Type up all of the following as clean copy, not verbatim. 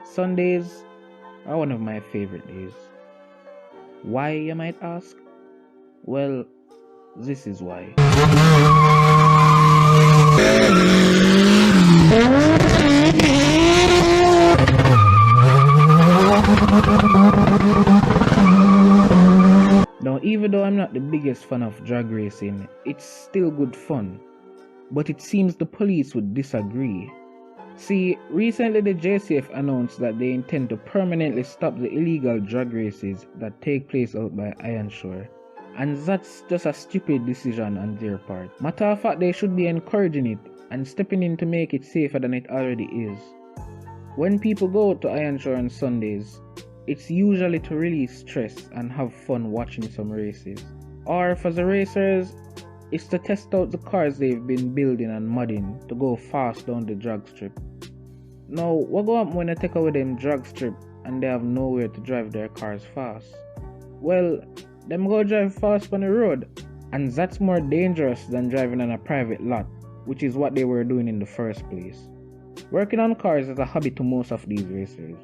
Sundays are one of my favorite days. Why, you might ask? Well, this is why. Now, even though I'm not the biggest fan of drag racing, it's still good fun. But it seems the police would disagree. See, recently the JCF announced that they intend to permanently stop the illegal drag races that take place out by Ironshore. And that's just a stupid decision on their part. Matter of fact, they should be encouraging it and stepping in to make it safer than it already is. When people go out to Ironshore on Sundays, it's usually to release stress and have fun watching some races. Or for the racers, it's to test out the cars they've been building and modding to go fast down the drag strip. Now, what go happen when they take away them drag strip and they have nowhere to drive their cars fast? Well, them go drive fast on the road, and that's more dangerous than driving on a private lot, which is what they were doing in the first place. Working on cars is a hobby to most of these racers,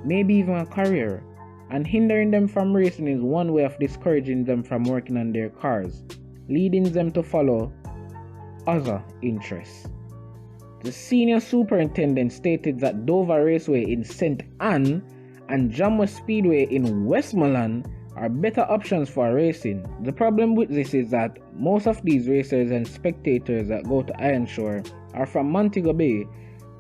maybe even a career, and hindering them from racing is one way of discouraging them from working on their cars, leading them to follow other interests. The senior superintendent stated that Dover Raceway in St. Anne and Jamway Speedway in Westmoreland are better options for racing. The problem with this is that most of these racers and spectators that go to Ironshore are from Montego-bay,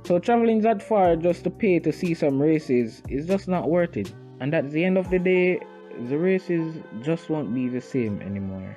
so traveling that far just to pay to see some races is just not worth it. And at the end of the day, the races just won't be the same anymore.